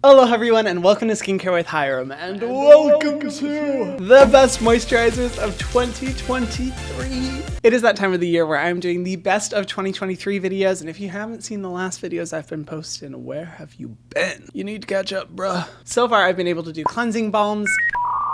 Hello everyone and welcome to Skincare with Hyram and welcome to the best moisturizers of 2023. It is that time of the year where I'm doing the best of 2023 videos, and if you haven't seen the last videos I've been posting, where have you been? You need to catch up, bruh. So far I've been able to do cleansing balms,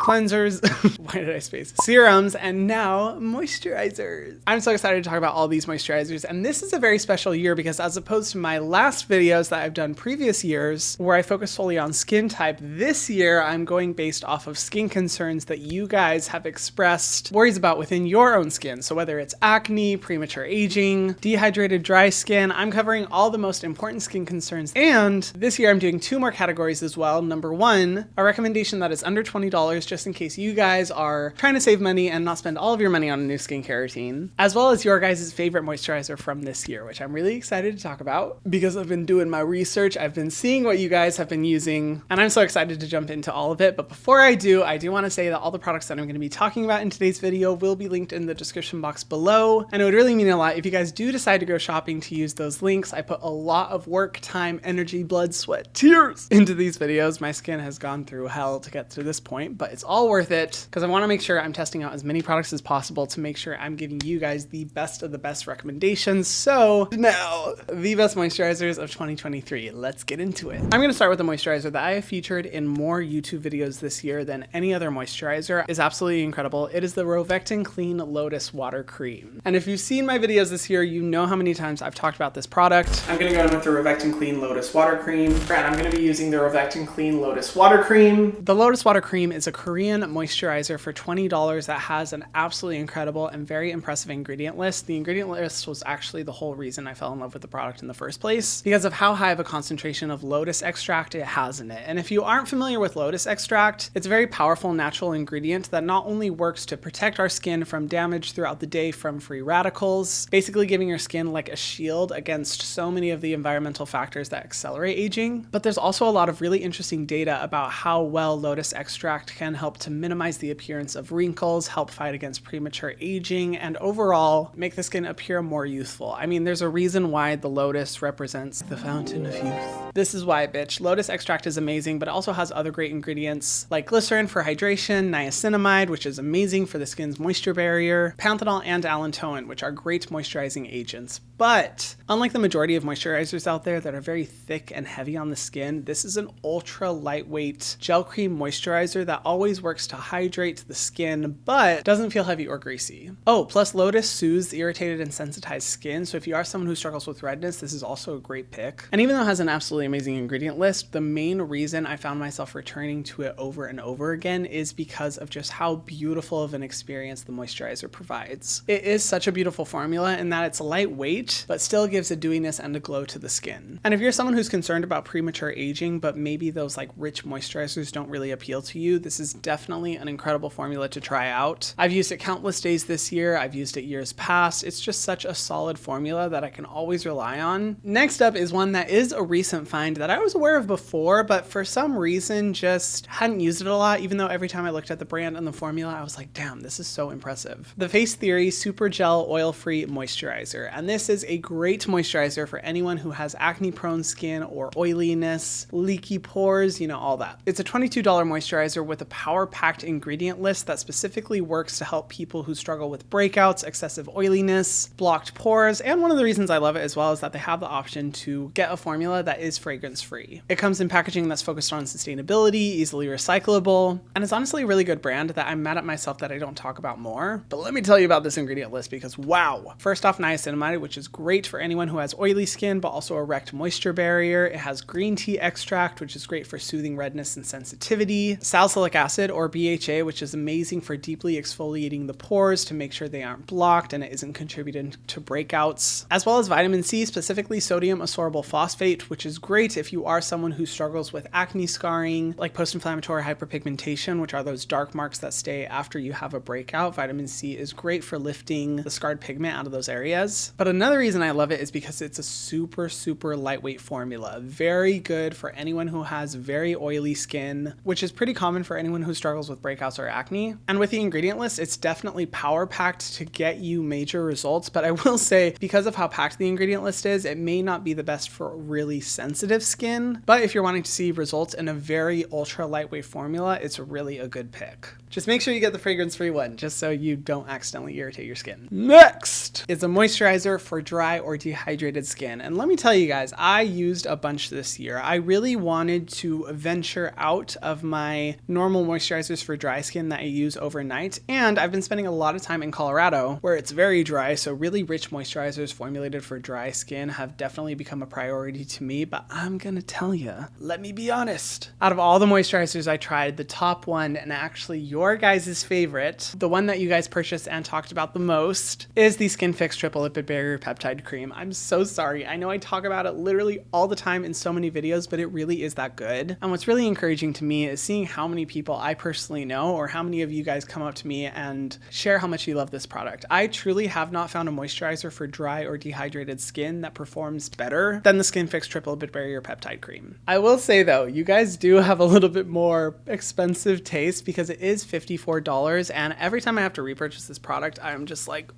cleansers, why did I space? Serums, and now moisturizers. I'm so excited to talk about all these moisturizers, and this is a very special year because as opposed to my last videos that I've done previous years where I focus solely on skin type, this year I'm going based off of skin concerns that you guys have expressed worries about within your own skin. So whether it's acne, premature aging, dehydrated dry skin, I'm covering all the most important skin concerns. And this year I'm doing two more categories as well. Number one, a recommendation that is under $20 just in case you guys are trying to save money and not spend all of your money on a new skincare routine, as well as your guys' favorite moisturizer from this year, which I'm really excited to talk about because I've been doing my research, I've been seeing what you guys have been using, and I'm so excited to jump into all of it. But before I do want to say that all the products that I'm going to be talking about in today's video will be linked in the description box below, and it would really mean a lot if you guys do decide to go shopping to use those links. I put a lot of work, time, energy, blood, sweat, tears into these videos. My skin has gone through hell to get to this point, but it's all worth it because I want to make sure I'm testing out as many products as possible to make sure I'm giving you guys the best of the best recommendations. So now, the best moisturizers of 2023. Let's get into it. I'm going to start with a moisturizer that I have featured in more YouTube videos this year than any other moisturizer. It is absolutely incredible. It is the Rovectin Clean Lotus Water Cream. And if you've seen my videos this year, you know how many times I've talked about this product. I'm going to go in with the Rovectin Clean Lotus Water Cream, and I'm going to be using the Rovectin Clean Lotus Water Cream. The Lotus Water Cream is a Korean moisturizer for $20 that has an absolutely incredible and very impressive ingredient list. The ingredient list was actually the whole reason I fell in love with the product in the first place because of how high of a concentration of lotus extract it has in it. And if you aren't familiar with lotus extract, it's a very powerful natural ingredient that not only works to protect our skin from damage throughout the day from free radicals, basically giving your skin like a shield against so many of the environmental factors that accelerate aging, but there's also a lot of really interesting data about how well lotus extract can help to minimize the appearance of wrinkles, help fight against premature aging, and overall make the skin appear more youthful. I mean, there's a reason why the lotus represents the fountain of youth. This is why, bitch. Lotus extract is amazing, but it also has other great ingredients like glycerin for hydration, niacinamide, which is amazing for the skin's moisture barrier, panthenol and allantoin, which are great moisturizing agents. But unlike the majority of moisturizers out there that are very thick and heavy on the skin, this is an ultra lightweight gel cream moisturizer that always works to hydrate the skin, but doesn't feel heavy or greasy. Oh, plus Lotus soothes irritated and sensitized skin, so if you are someone who struggles with redness, this is also a great pick. And even though it has an absolutely amazing ingredient list, the main reason I found myself returning to it over and over again is because of just how beautiful of an experience the moisturizer provides. It is such a beautiful formula in that it's lightweight, but still gives a dewiness and a glow to the skin. And if you're someone who's concerned about premature aging, but maybe those like rich moisturizers don't really appeal to you, this is definitely an incredible formula to try out. I've used it countless days this year. I've used it years past. It's just such a solid formula that I can always rely on. Next up is one that is a recent find that I was aware of before, but for some reason just hadn't used it a lot, even though every time I looked at the brand and the formula, I was like, damn, this is so impressive. The Face Theory Super Gel Oil-Free Moisturizer. And this is a great moisturizer for anyone who has acne-prone skin or oiliness, leaky pores, you know, all that. It's a $22 moisturizer with a power-packed ingredient list that specifically works to help people who struggle with breakouts, excessive oiliness, blocked pores, and one of the reasons I love it as well is that they have the option to get a formula that is fragrance-free. It comes in packaging that's focused on sustainability, easily recyclable, and it's honestly a really good brand that I'm mad at myself that I don't talk about more. But let me tell you about this ingredient list because wow! First off, niacinamide, which is great for anyone who has oily skin but also a wrecked moisture barrier. It has green tea extract, which is great for soothing redness and sensitivity. Salicylic acid, or BHA, which is amazing for deeply exfoliating the pores to make sure they aren't blocked and it isn't contributing to breakouts. As well as vitamin C, specifically sodium ascorbyl phosphate, which is great if you are someone who struggles with acne scarring, like post-inflammatory hyperpigmentation, which are those dark marks that stay after you have a breakout. Vitamin C is great for lifting the scarred pigment out of those areas. But another reason I love it is because it's a super lightweight formula. Very good for anyone who has very oily skin, which is pretty common for anyone who struggles with breakouts or acne. And with the ingredient list, it's definitely power packed to get you major results. But I will say, because of how packed the ingredient list is, it may not be the best for really sensitive sensitive skin. But if you're wanting to see results in a very ultra lightweight formula, it's really a good pick. Just make sure you get the fragrance-free one, just so you don't accidentally irritate your skin. Next is a moisturizer for dry or dehydrated skin. And let me tell you guys, I used a bunch this year. I really wanted to venture out of my normal moisturizers for dry skin that I use overnight. And I've been spending a lot of time in Colorado where it's very dry, so really rich moisturizers formulated for dry skin have definitely become a priority to me. But I'm gonna tell you, let me be honest. Out of all the moisturizers I tried, the top one, and actually your guys' favorite, the one that you guys purchased and talked about the most, is the Skin Fix Triple Lipid Barrier Peptide Cream. I'm so sorry. I know I talk about it literally all the time in so many videos, but it really is that good. And what's really encouraging to me is seeing how many people I personally know, or how many of you guys come up to me and share how much you love this product. I truly have not found a moisturizer for dry or dehydrated skin that performs better than the Skin Fix Triple Lipid Barrier Peptide Cream. I will say though, you guys do have a little bit more expensive taste because it is $54, and every time I have to repurchase this product, I'm just like,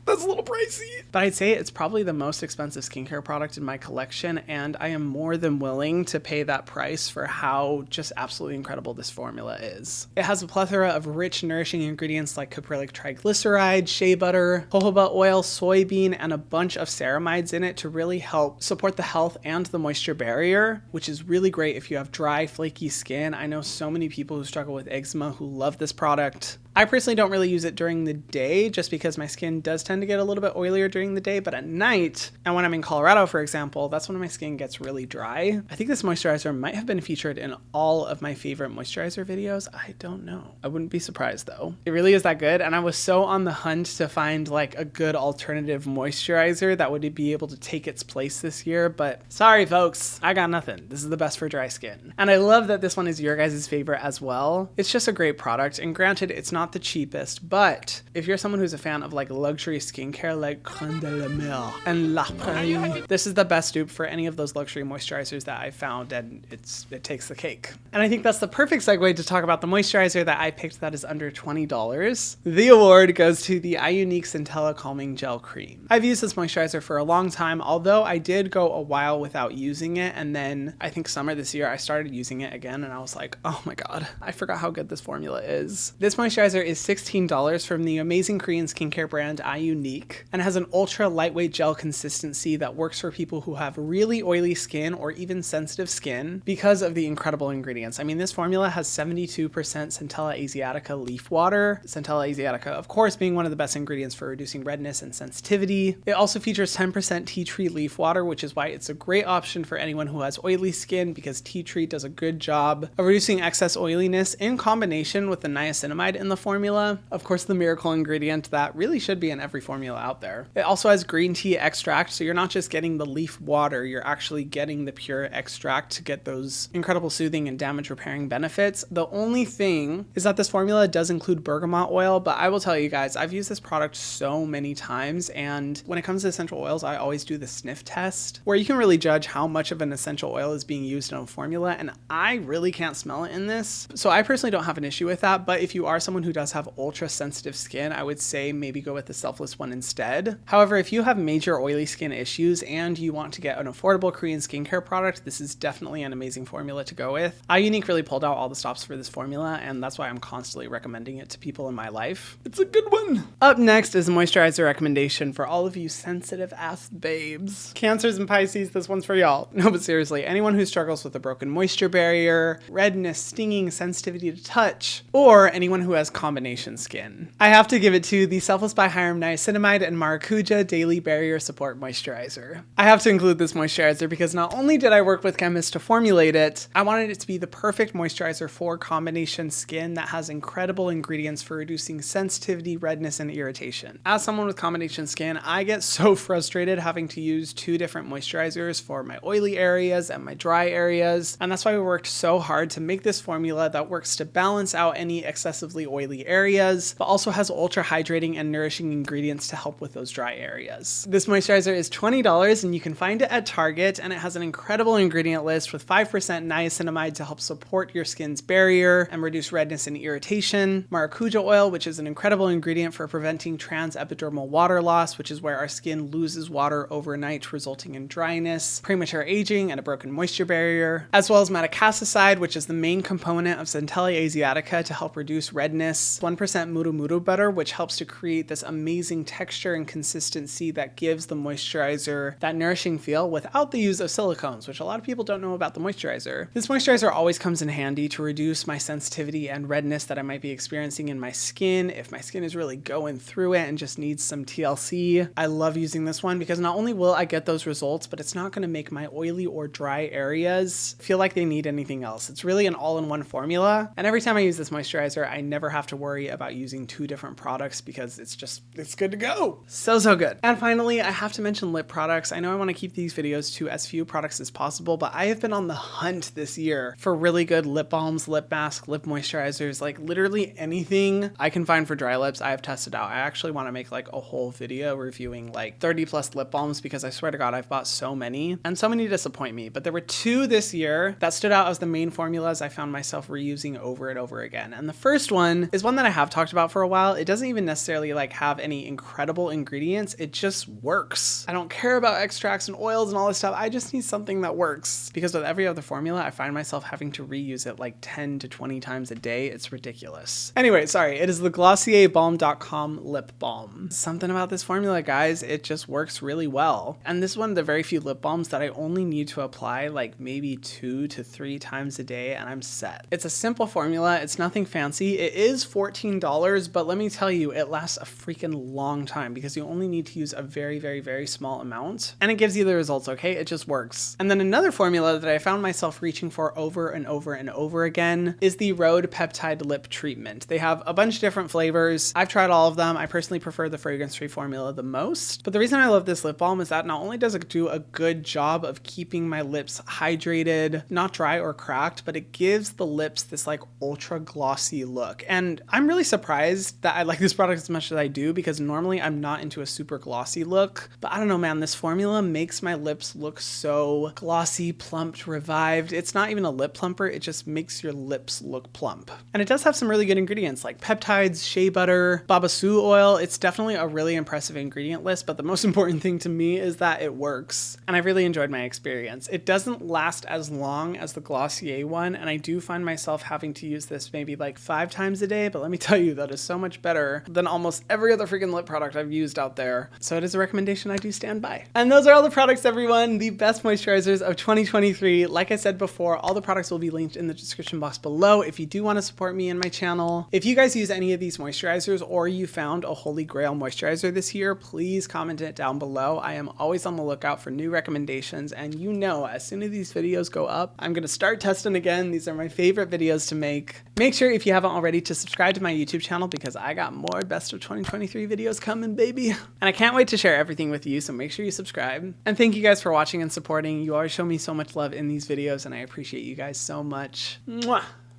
that's a little pricey. But I'd say it's probably the most expensive skincare product in my collection, and I am more than willing to pay that price for how just absolutely incredible this formula is. It has a plethora of rich, nourishing ingredients like caprylic triglyceride, shea butter, jojoba oil, soybean, and a bunch of ceramides in it to really help support the health and the moisture barrier, which is really great if you have dry, flaky skin. I know so many people who struggle with eczema who love this product. I personally don't really use it during the day just because my skin does tend to get a little bit oilier during the day, but at night, and when I'm in Colorado, for example, that's when my skin gets really dry. I think this moisturizer might have been featured in all of my favorite moisturizer videos. I don't know. I wouldn't be surprised though. It really is that good, and I was so on the hunt to find like a good alternative moisturizer that would be able to take its place this year, but sorry folks, I got nothing. This is the best for dry skin. And I love that this one is your guys' favorite as well. It's just a great product, and granted, it's not the cheapest, but if you're someone who's a fan of like luxury skincare like Crème de la Mer and La Prairie, this is the best dupe for any of those luxury moisturizers that I found, and it takes the cake. And I think that's the perfect segue to talk about the moisturizer that I picked that is under $20. The award goes to the Iunique Centella Calming Gel Cream. I've used this moisturizer for a long time, although I did go a while without using it, and then I think summer this year I started using it again, and I was like, oh my god, I forgot how good this formula is. This moisturizer is $16 from the amazing Korean skincare brand Iunique, and has an ultra lightweight gel consistency that works for people who have really oily skin or even sensitive skin because of the incredible ingredients. I mean, this formula has 72% Centella asiatica leaf water. Centella asiatica, of course, being one of the best ingredients for reducing redness and sensitivity. It also features 10% tea tree leaf water, which is why it's a great option for anyone who has oily skin, because tea tree does a good job of reducing excess oiliness in combination with the niacinamide in the formula. Of course, the miracle ingredient that really should be in every formula out there. It also has green tea extract, so you're not just getting the leaf water, you're actually getting the pure extract to get those incredible soothing and damage repairing benefits. The only thing is that this formula does include bergamot oil, but I will tell you guys, I've used this product so many times, and when it comes to essential oils, I always do the sniff test, where you can really judge how much of an essential oil is being used in a formula, and I really can't smell it in this. So I personally don't have an issue with that, but if you are someone who does have ultra sensitive skin, I would say maybe go with the selfless one instead. However, if you have major oily skin issues and you want to get an affordable Korean skincare product, this is definitely an amazing formula to go with. Iunique really pulled out all the stops for this formula, and that's why I'm constantly recommending it to people in my life. It's a good one. Up next is a moisturizer recommendation for all of you sensitive ass babes. Cancers and Pisces, this one's for y'all. No, but seriously, anyone who struggles with a broken moisture barrier, redness, stinging, sensitivity to touch, or anyone who has combination skin. I have to give it to the Selfless by Hyram Niacinamide and Maracuja Daily Barrier Support Moisturizer. I have to include this moisturizer because not only did I work with chemists to formulate it, I wanted it to be the perfect moisturizer for combination skin that has incredible ingredients for reducing sensitivity, redness, and irritation. As someone with combination skin, I get so frustrated having to use two different moisturizers for my oily areas and my dry areas, and that's why we worked so hard to make this formula that works to balance out any excessively oily oily areas, but also has ultra hydrating and nourishing ingredients to help with those dry areas. This moisturizer is $20 and you can find it at Target, and it has an incredible ingredient list with 5% niacinamide to help support your skin's barrier and reduce redness and irritation, maracuja oil, which is an incredible ingredient for preventing transepidermal water loss, which is where our skin loses water overnight, resulting in dryness, premature aging, and a broken moisture barrier, as well as madecassoside, which is the main component of Centella asiatica to help reduce redness, 1% muru muru butter, which helps to create this amazing texture and consistency that gives the moisturizer that nourishing feel without the use of silicones, which a lot of people don't know about the moisturizer. This moisturizer always comes in handy to reduce my sensitivity and redness that I might be experiencing in my skin if my skin is really going through it and just needs some TLC. I love using this one because not only will I get those results, but it's not going to make my oily or dry areas feel like they need anything else. It's really an all-in-one formula, and every time I use this moisturizer, I never have to worry about using two different products because it's good to go. So good. And finally, I have to mention lip products. I know I want to keep these videos to as few products as possible, but I have been on the hunt this year for really good lip balms, lip masks, lip moisturizers, like literally anything I can find for dry lips I have tested out. I actually want to make like a whole video reviewing like 30 plus lip balms because I swear to God, I've bought so many and so many disappoint me. But there were two this year that stood out as the main formulas I found myself reusing over and over again. And the first one is one that I have talked about for a while. It doesn't even necessarily like have any incredible ingredients. It just works. I don't care about extracts and oils and all this stuff. I just need something that works, because with every other formula, I find myself having to reuse it like 10 to 20 times a day. It's ridiculous. Anyway, sorry. It is the GlossierBalm.com lip balm. Something about this formula, guys, it just works really well. And this is one of the very few lip balms that I only need to apply like maybe 2 to 3 times a day and I'm set. It's a simple formula. It's nothing fancy. It is $14, but let me tell you, it lasts a freaking long time because you only need to use a very small amount and it gives you the results, okay? It just works. And then another formula that I found myself reaching for over and over again is the Rhode Peptide Lip Treatment. They have a bunch of different flavors. I've tried all of them. I personally prefer the fragrance-free formula the most, but the reason I love this lip balm is that not only does it do a good job of keeping my lips hydrated, not dry or cracked, but it gives the lips this like ultra glossy look. And I'm really surprised that I like this product as much as I do because normally I'm not into a super glossy look, but I don't know, man, this formula makes my lips look so glossy, plumped, revived. It's not even a lip plumper, it just makes your lips look plump. And it does have some really good ingredients like peptides, shea butter, babassu oil. It's definitely a really impressive ingredient list, but the most important thing to me is that it works. And I've really enjoyed my experience. It doesn't last as long as the Glossier one, and I do find myself having to use this maybe like 5 times a day, but let me tell you, that is so much better than almost every other freaking lip product I've used out there. So it is a recommendation I do stand by. And those are all the products, everyone, the best moisturizers of 2023. Like I said before, all the products will be linked in the description box below if you do want to support me and my channel. If you guys use any of these moisturizers or you found a holy grail moisturizer this year, please comment it down below. I am always on the lookout for new recommendations, and you know, as soon as these videos go up, I'm going to start testing again. These are my favorite videos to make. Make sure, if you haven't already, to subscribe to my YouTube channel because I got more best of 2023 videos coming, baby. And I can't wait to share everything with you, so make sure you subscribe. And thank you guys for watching and supporting. You always show me so much love in these videos, and I appreciate you guys so much. Mwah!